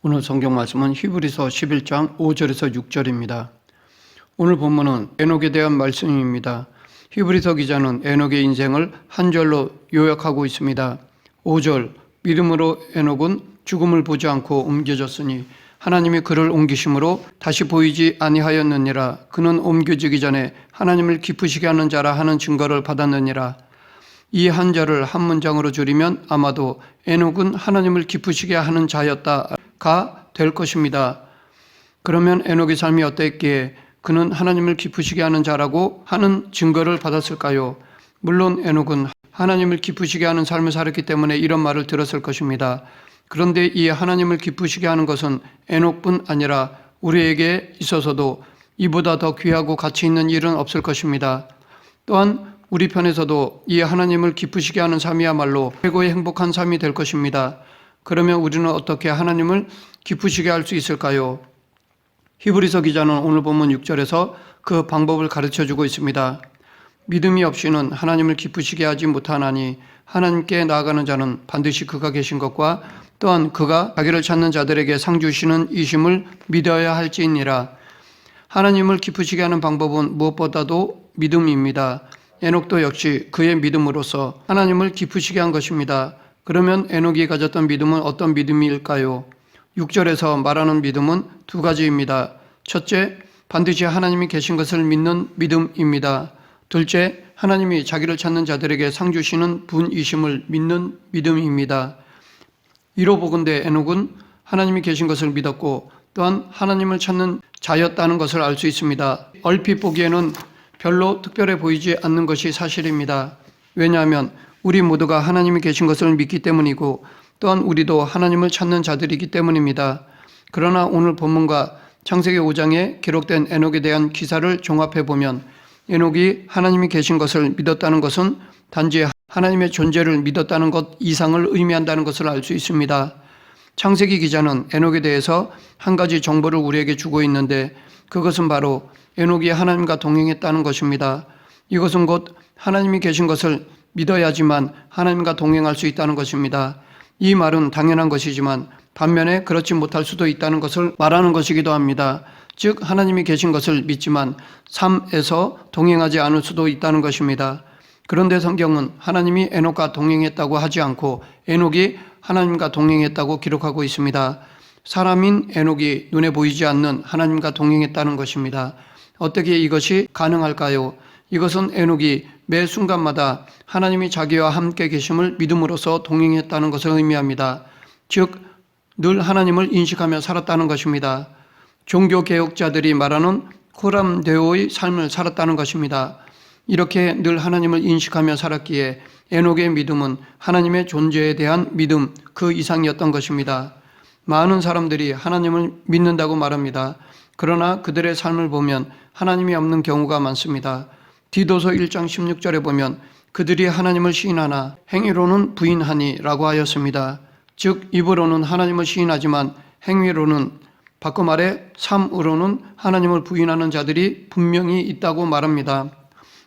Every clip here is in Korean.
오늘 성경 말씀은 히브리서 11장 5절에서 6절입니다. 오늘 본문은 에녹에 대한 말씀입니다. 히브리서 기자는 에녹의 인생을 한 절로 요약하고 있습니다. 5절, 믿음으로 에녹은 죽음을 보지 않고 옮겨졌으니 하나님이 그를 옮기심으로 다시 보이지 아니하였느니라. 그는 옮겨지기 전에 하나님을 기쁘시게 하는 자라 하는 증거를 받았느니라. 이 한 절을 한 문장으로 줄이면 아마도 에녹은 하나님을 기쁘시게 하는 자였다가 될 것입니다. 그러면 에녹의 삶이 어땠기에 그는 하나님을 기쁘시게 하는 자라고 하는 증거를 받았을까요? 물론 에녹은 하나님을 기쁘시게 하는 삶을 살았기 때문에 이런 말을 들었을 것입니다. 그런데 이 하나님을 기쁘시게 하는 것은 에녹뿐 아니라 우리에게 있어서도 이보다 더 귀하고 가치 있는 일은 없을 것입니다. 또한 우리 편에서도 이 하나님을 기쁘시게 하는 삶이야말로 최고의 행복한 삶이 될 것입니다. 그러면 우리는 어떻게 하나님을 기쁘시게 할 수 있을까요? 히브리서 기자는 오늘 본문 6절에서 그 방법을 가르쳐주고 있습니다. 믿음이 없이는 하나님을 기쁘시게 하지 못하나니 하나님께 나아가는 자는 반드시 그가 계신 것과 또한 그가 자기를 찾는 자들에게 상 주시는 이심을 믿어야 할지니라. 하나님을 기쁘시게 하는 방법은 무엇보다도 믿음입니다. 에녹도 역시 그의 믿음으로써 하나님을 기쁘시게 한 것입니다. 그러면 에녹이 가졌던 믿음은 어떤 믿음일까요? 6절에서 말하는 믿음은 두 가지입니다. 첫째, 반드시 하나님이 계신 것을 믿는 믿음입니다. 둘째, 하나님이 자기를 찾는 자들에게 상 주시는 분이심을 믿는 믿음입니다. 이로 보건대 에녹은 하나님이 계신 것을 믿었고 또한 하나님을 찾는 자였다는 것을 알 수 있습니다. 얼핏 보기에는 별로 특별해 보이지 않는 것이 사실입니다. 왜냐하면 우리 모두가 하나님이 계신 것을 믿기 때문이고 또한 우리도 하나님을 찾는 자들이기 때문입니다. 그러나 오늘 본문과 창세기 5장에 기록된 에녹에 대한 기사를 종합해 보면 에녹이 하나님이 계신 것을 믿었다는 것은 단지 하나님의 존재를 믿었다는 것 이상을 의미한다는 것을 알 수 있습니다. 창세기 기자는 에녹에 대해서 한 가지 정보를 우리에게 주고 있는데 그것은 바로 에녹이 하나님과 동행했다는 것입니다. 이것은 곧 하나님이 계신 것을 믿어야지만 하나님과 동행할 수 있다는 것입니다. 이 말은 당연한 것이지만 반면에 그렇지 못할 수도 있다는 것을 말하는 것이기도 합니다. 즉 하나님이 계신 것을 믿지만 삶에서 동행하지 않을 수도 있다는 것입니다. 그런데 성경은 하나님이 에녹과 동행했다고 하지 않고 에녹이 하나님과 동행했다고 기록하고 있습니다. 사람인 에녹이 눈에 보이지 않는 하나님과 동행했다는 것입니다. 어떻게 이것이 가능할까요? 이것은 에녹이 매 순간마다 하나님이 자기와 함께 계심을 믿음으로써 동행했다는 것을 의미합니다. 즉, 늘 하나님을 인식하며 살았다는 것입니다. 종교개혁자들이 말하는 코람데오의 삶을 살았다는 것입니다. 이렇게 늘 하나님을 인식하며 살았기에 에녹의 믿음은 하나님의 존재에 대한 믿음 그 이상이었던 것입니다. 많은 사람들이 하나님을 믿는다고 말합니다. 그러나 그들의 삶을 보면 하나님이 없는 경우가 많습니다. 디도서 1장 16절에 보면 그들이 하나님을 시인하나 행위로는 부인하니 라고 하였습니다. 즉 입으로는 하나님을 시인하지만 행위로는 바꿔 말해 삶으로는 하나님을 부인하는 자들이 분명히 있다고 말합니다.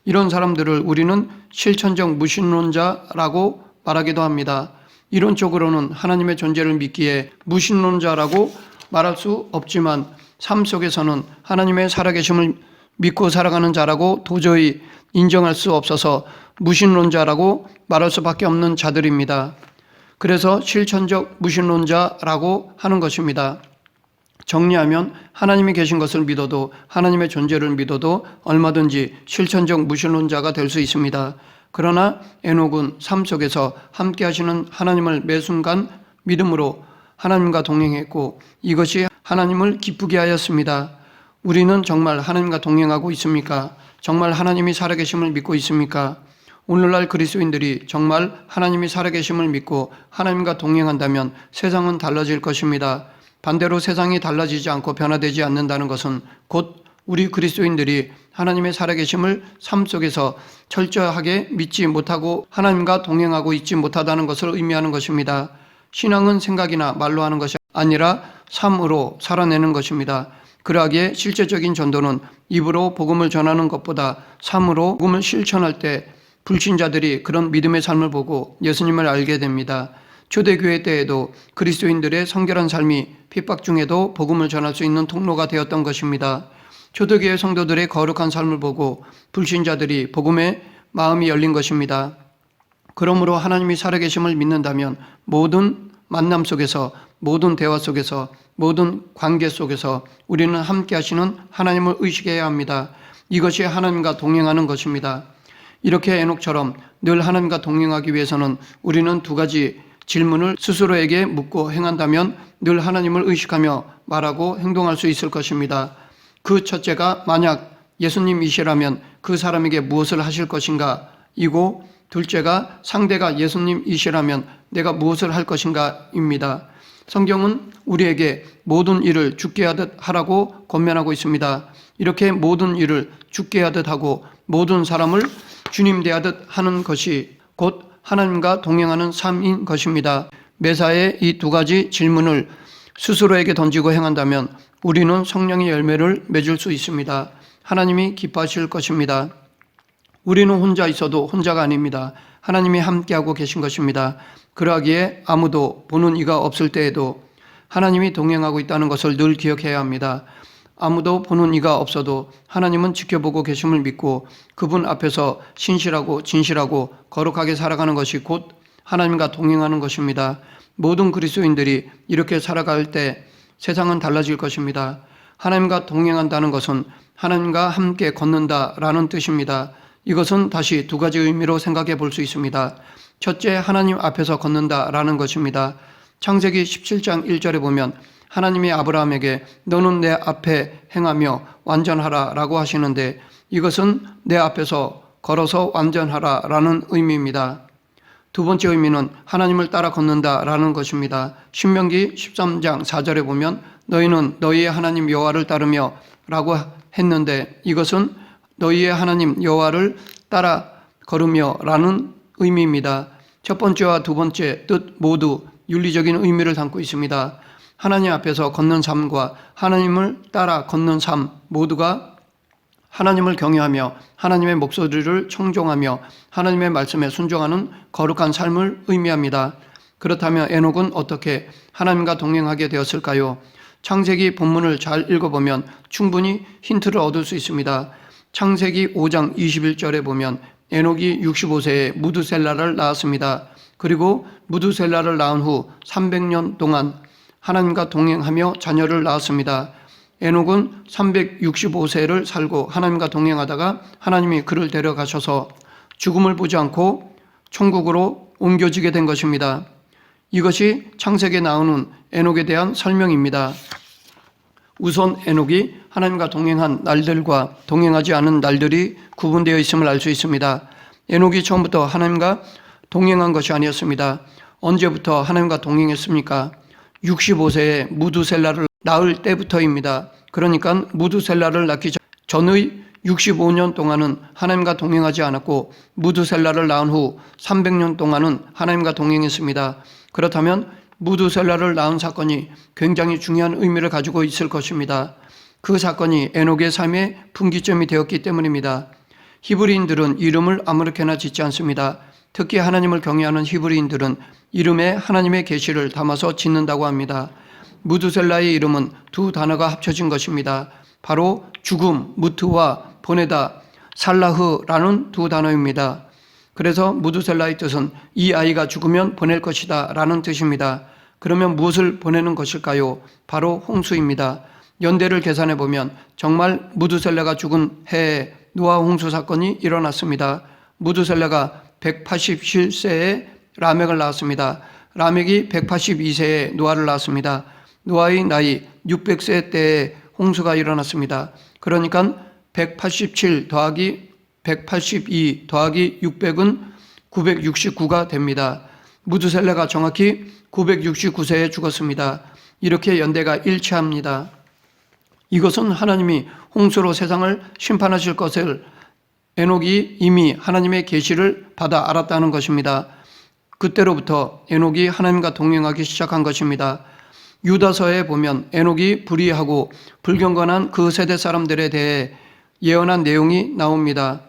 이런 사람들을 우리는 실천적 무신론자라고 말하기도 합니다. 이론적으로는 하나님의 존재를 믿기에 무신론자라고 말할 수 없지만 삶 속에서는 하나님의 살아계심을 믿고 살아가는 자라고 도저히 인정할 수 없어서 무신론자라고 말할 수밖에 없는 자들입니다. 그래서 실천적 무신론자라고 하는 것입니다. 정리하면 하나님이 계신 것을 믿어도 하나님의 존재를 믿어도 얼마든지 실천적 무신론자가 될 수 있습니다. 그러나 에녹은 삶 속에서 함께 하시는 하나님을 매 순간 믿음으로 하나님과 동행했고 이것이 하나님을 기쁘게 하였습니다. 우리는 정말 하나님과 동행하고 있습니까? 정말 하나님이 살아계심을 믿고 있습니까? 오늘날 그리스도인들이 정말 하나님이 살아계심을 믿고 하나님과 동행한다면 세상은 달라질 것입니다. 반대로 세상이 달라지지 않고 변화되지 않는다는 것은 곧 우리 그리스도인들이 하나님의 살아계심을 삶 속에서 철저하게 믿지 못하고 하나님과 동행하고 있지 못하다는 것을 의미하는 것입니다. 신앙은 생각이나 말로 하는 것이 아니라 삶으로 살아내는 것입니다. 그러하기에 실제적인 전도는 입으로 복음을 전하는 것보다 삶으로 복음을 실천할 때 불신자들이 그런 믿음의 삶을 보고 예수님을 알게 됩니다. 초대교회 때에도 그리스도인들의 성결한 삶이 핍박 중에도 복음을 전할 수 있는 통로가 되었던 것입니다. 초대교회 성도들의 거룩한 삶을 보고 불신자들이 복음에 마음이 열린 것입니다. 그러므로 하나님이 살아계심을 믿는다면 모든 만남 속에서, 모든 대화 속에서, 모든 관계 속에서 우리는 함께 하시는 하나님을 의식해야 합니다. 이것이 하나님과 동행하는 것입니다. 이렇게 에녹처럼 늘 하나님과 동행하기 위해서는 우리는 두 가지 질문을 스스로에게 묻고 행한다면 늘 하나님을 의식하며 말하고 행동할 수 있을 것입니다. 그 첫째가 만약 예수님이시라면 그 사람에게 무엇을 하실 것인가 이고, 둘째가 상대가 예수님이시라면 내가 무엇을 할 것인가 입니다. 성경은 우리에게 모든 일을 죽게 하듯 하라고 권면하고 있습니다. 이렇게 모든 일을 죽게 하듯 하고 모든 사람을 주님 대하듯 하는 것이 곧 하나님과 동행하는 삶인 것입니다. 매사에 이 두 가지 질문을 스스로에게 던지고 행한다면 우리는 성령의 열매를 맺을 수 있습니다. 하나님이 기뻐하실 것입니다. 우리는 혼자 있어도 혼자가 아닙니다. 하나님이 함께하고 계신 것입니다. 그러하기에 아무도 보는 이가 없을 때에도 하나님이 동행하고 있다는 것을 늘 기억해야 합니다. 아무도 보는 이가 없어도 하나님은 지켜보고 계심을 믿고 그분 앞에서 신실하고 진실하고 거룩하게 살아가는 것이 곧 하나님과 동행하는 것입니다. 모든 그리스도인들이 이렇게 살아갈 때 세상은 달라질 것입니다. 하나님과 동행한다는 것은 하나님과 함께 걷는다라는 뜻입니다. 이것은 다시 두 가지 의미로 생각해 볼 수 있습니다. 첫째, 하나님 앞에서 걷는다라는 것입니다. 창세기 17장 1절에 보면 하나님이 아브라함에게 너는 내 앞에 행하며 완전하라 라고 하시는데 이것은 내 앞에서 걸어서 완전하라 라는 의미입니다. 두 번째 의미는 하나님을 따라 걷는다라는 것입니다. 신명기 13장 4절에 보면 너희는 너희의 하나님 여호와를 따르며 라고 했는데 이것은 너희의 하나님 여호와를 따라 걸으며 라는 의미입니다. 첫 번째와 두 번째 뜻 모두 윤리적인 의미를 담고 있습니다. 하나님 앞에서 걷는 삶과 하나님을 따라 걷는 삶 모두가 하나님을 경외하며 하나님의 목소리를 청종하며 하나님의 말씀에 순종하는 거룩한 삶을 의미합니다. 그렇다면 에녹은 어떻게 하나님과 동행하게 되었을까요? 창세기 본문을 잘 읽어보면 충분히 힌트를 얻을 수 있습니다. 창세기 5장 21절에 보면 에녹이 65세에 무드셀라를 낳았습니다. 그리고 무드셀라를 낳은 후 300년 동안 하나님과 동행하며 자녀를 낳았습니다. 에녹은 365세를 살고 하나님과 동행하다가 하나님이 그를 데려가셔서 죽음을 보지 않고 천국으로 옮겨지게 된 것입니다. 이것이 창세기에 나오는 에녹에 대한 설명입니다. 우선 에녹이 하나님과 동행한 날들과 동행하지 않은 날들이 구분되어 있음을 알 수 있습니다. 에녹이 처음부터 하나님과 동행한 것이 아니었습니다. 언제부터 하나님과 동행했습니까? 65세에 무드셀라를 낳을 때부터입니다. 그러니까 무드셀라를 낳기 전의 65년 동안은 하나님과 동행하지 않았고 무드셀라를 낳은 후 300년 동안은 하나님과 동행했습니다. 그렇다면 무드셀라를 낳은 사건이 굉장히 중요한 의미를 가지고 있을 것입니다. 그 사건이 에녹의 삶의 분기점이 되었기 때문입니다. 히브리인들은 이름을 아무렇게나 짓지 않습니다. 특히 하나님을 경외하는 히브리인들은 이름에 하나님의 계시를 담아서 짓는다고 합니다. 무드셀라의 이름은 두 단어가 합쳐진 것입니다. 바로 죽음, 무트와 보내다, 살라흐라는 두 단어입니다. 그래서 무드셀라의 뜻은 이 아이가 죽으면 보낼 것이다 라는 뜻입니다. 그러면 무엇을 보내는 것일까요? 바로 홍수입니다. 연대를 계산해 보면 정말 무드셀라가 죽은 해에 노아 홍수 사건이 일어났습니다. 무드셀라가 187세에 라멕을 낳았습니다. 라멕이 182세에 노아를 낳았습니다. 노아의 나이 600세 때에 홍수가 일어났습니다. 그러니까 187 더하기 182 더하기 600은 969가 됩니다. 무드셀라가 정확히 969세에 죽었습니다. 이렇게 연대가 일치합니다. 이것은 하나님이 홍수로 세상을 심판하실 것을 에녹이 이미 하나님의 계시를 받아 알았다는 것입니다. 그때로부터 에녹이 하나님과 동행하기 시작한 것입니다. 유다서에 보면 에녹이 불의하고 불경건한 그 세대 사람들에 대해 예언한 내용이 나옵니다.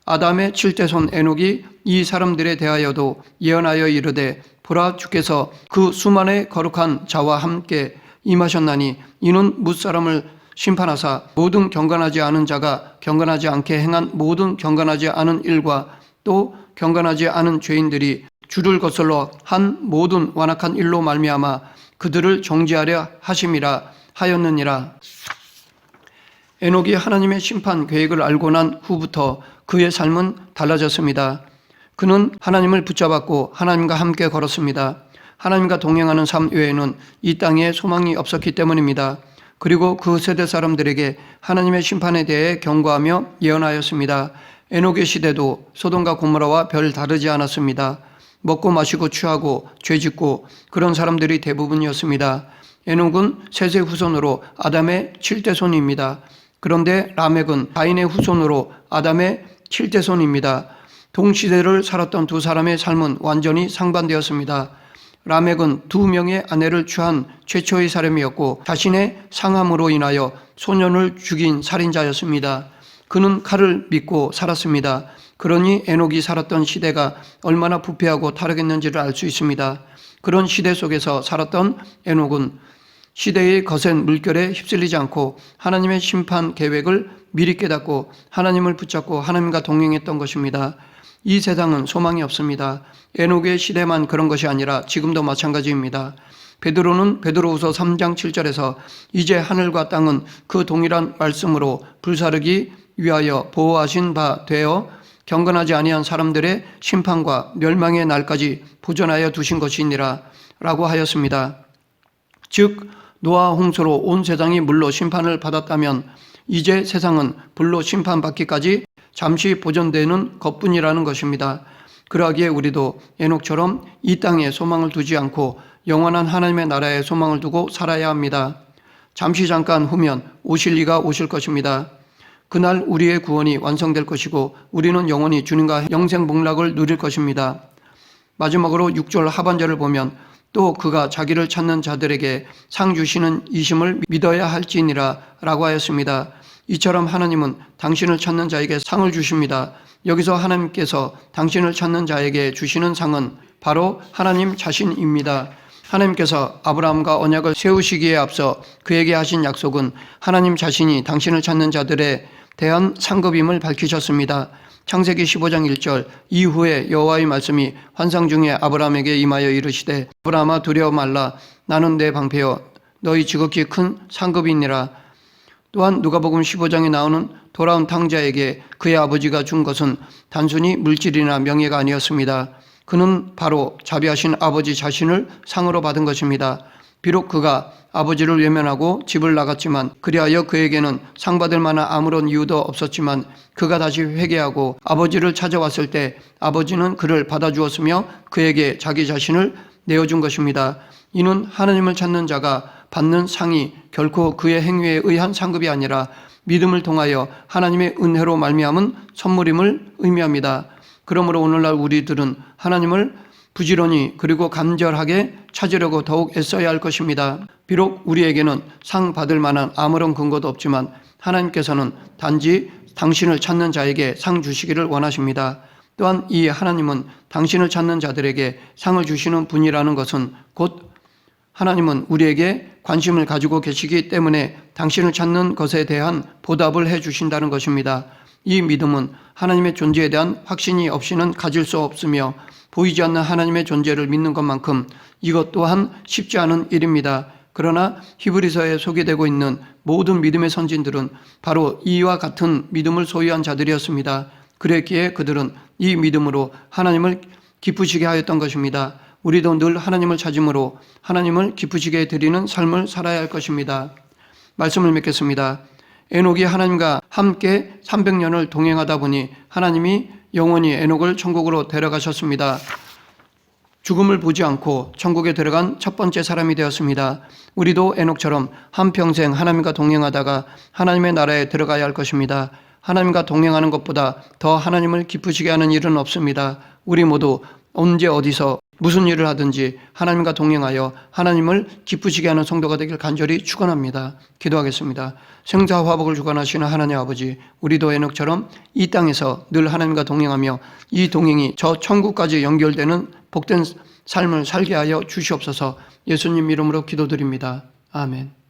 아담의 7대 손 에녹이 이 사람들에 대하여도 예언하여 이르되 보라, 주께서 그 수만의 거룩한 자와 함께 임하셨나니 이는 뭇사람을 심판하사 모든 경건하지 않은 자가 경건하지 않게 행한 모든 경건하지 않은 일과 또 경건하지 않은 죄인들이 주를 거슬러 한 모든 완악한 일로 말미암아 그들을 정죄하려 하심이라 하였느니라. 에녹이 하나님의 심판 계획을 알고 난 후부터 그의 삶은 달라졌습니다. 그는 하나님을 붙잡았고 하나님과 함께 걸었습니다. 하나님과 동행하는 삶 외에는 이 땅에 소망이 없었기 때문입니다. 그리고 그 세대 사람들에게 하나님의 심판에 대해 경고하며 예언하였습니다. 에녹의 시대도 소돔과 고모라와 별 다르지 않았습니다. 먹고 마시고 취하고 죄짓고 그런 사람들이 대부분이었습니다. 에녹은 셋의 후손으로 아담의 7대손입니다. 그런데 라멕은 가인의 후손으로 아담의 7대손입니다. 동시대를 살았던 두 사람의 삶은 완전히 상반되었습니다. 라멕은 2명의 아내를 취한 최초의 사람이었고 자신의 상함으로 인하여 소년을 죽인 살인자였습니다. 그는 칼을 믿고 살았습니다. 그러니 에녹이 살았던 시대가 얼마나 부패하고 타락했는지를 알 수 있습니다. 그런 시대 속에서 살았던 에녹은 시대의 거센 물결에 휩쓸리지 않고 하나님의 심판 계획을 미리 깨닫고 하나님을 붙잡고 하나님과 동행했던 것입니다. 이 세상은 소망이 없습니다. 에녹의 시대만 그런 것이 아니라 지금도 마찬가지입니다. 베드로는 베드로후서 3장 7절에서 이제 하늘과 땅은 그 동일한 말씀으로 불사르기 위하여 보호하신 바 되어 경건하지 아니한 사람들의 심판과 멸망의 날까지 보존하여 두신 것이니라 라고 하였습니다. 즉 노아 홍수로 온 세상이 물로 심판을 받았다면 이제 세상은 불로 심판받기까지 잠시 보존되는 것뿐이라는 것입니다. 그러하기에 우리도 에녹처럼 이 땅에 소망을 두지 않고 영원한 하나님의 나라에 소망을 두고 살아야 합니다. 잠시 잠깐 후면 오실 이가 오실 것입니다. 그날 우리의 구원이 완성될 것이고 우리는 영원히 주님과 영생 복락을 누릴 것입니다. 마지막으로 6절 하반절을 보면 또 그가 자기를 찾는 자들에게 상 주시는 이심을 믿어야 할지니라 라고 하였습니다. 이처럼 하나님은 당신을 찾는 자에게 상을 주십니다. 여기서 하나님께서 당신을 찾는 자에게 주시는 상은 바로 하나님 자신입니다. 하나님께서 아브라함과 언약을 세우시기에 앞서 그에게 하신 약속은 하나님 자신이 당신을 찾는 자들에 대한 상급임을 밝히셨습니다. 창세기 15장 1절 이후에 여호와의 말씀이 환상 중에 아브라함에게 임하여 이르시되 아브라함아 두려워 말라 나는 내 방패여 너희 지극히 큰 상급이니라. 또한 누가복음 15장에 나오는 돌아온 탕자에게 그의 아버지가 준 것은 단순히 물질이나 명예가 아니었습니다. 그는 바로 자비하신 아버지 자신을 상으로 받은 것입니다. 비록 그가 아버지를 외면하고 집을 나갔지만 그리하여 그에게는 상 받을 만한 아무런 이유도 없었지만 그가 다시 회개하고 아버지를 찾아왔을 때 아버지는 그를 받아주었으며 그에게 자기 자신을 내어준 것입니다. 이는 하나님을 찾는 자가 받는 상이 결코 그의 행위에 의한 상급이 아니라 믿음을 통하여 하나님의 은혜로 말미암은 선물임을 의미합니다. 그러므로 오늘날 우리들은 하나님을 부지런히 그리고 간절하게 찾으려고 더욱 애써야 할 것입니다. 비록 우리에게는 상 받을 만한 아무런 근거도 없지만 하나님께서는 단지 당신을 찾는 자에게 상 주시기를 원하십니다. 또한 이 하나님은 당신을 찾는 자들에게 상을 주시는 분이라는 것은 곧 하나님은 우리에게 관심을 가지고 계시기 때문에 당신을 찾는 것에 대한 보답을 해 주신다는 것입니다. 이 믿음은 하나님의 존재에 대한 확신이 없이는 가질 수 없으며 보이지 않는 하나님의 존재를 믿는 것만큼 이것 또한 쉽지 않은 일입니다. 그러나 히브리서에 소개되고 있는 모든 믿음의 선진들은 바로 이와 같은 믿음을 소유한 자들이었습니다. 그랬기에 그들은 이 믿음으로 하나님을 기쁘시게 하였던 것입니다. 우리도 늘 하나님을 찾음으로 하나님을 기쁘시게 드리는 삶을 살아야 할 것입니다. 말씀을 맺겠습니다. 에녹이 하나님과 함께 300년을 동행하다 보니 하나님이 영원히 에녹을 천국으로 데려가셨습니다. 죽음을 보지 않고 천국에 들어간 첫 번째 사람이 되었습니다. 우리도 에녹처럼 한평생 하나님과 동행하다가 하나님의 나라에 들어가야 할 것입니다. 하나님과 동행하는 것보다 더 하나님을 기쁘시게 하는 일은 없습니다. 우리 모두 언제 어디서 무슨 일을 하든지 하나님과 동행하여 하나님을 기쁘시게 하는 성도가 되길 간절히 축원합니다. 기도하겠습니다. 생사화복을 주관하시는 하나님 아버지, 우리도 에녹처럼 이 땅에서 늘 하나님과 동행하며 이 동행이 저 천국까지 연결되는 복된 삶을 살게 하여 주시옵소서. 예수님 이름으로 기도드립니다. 아멘.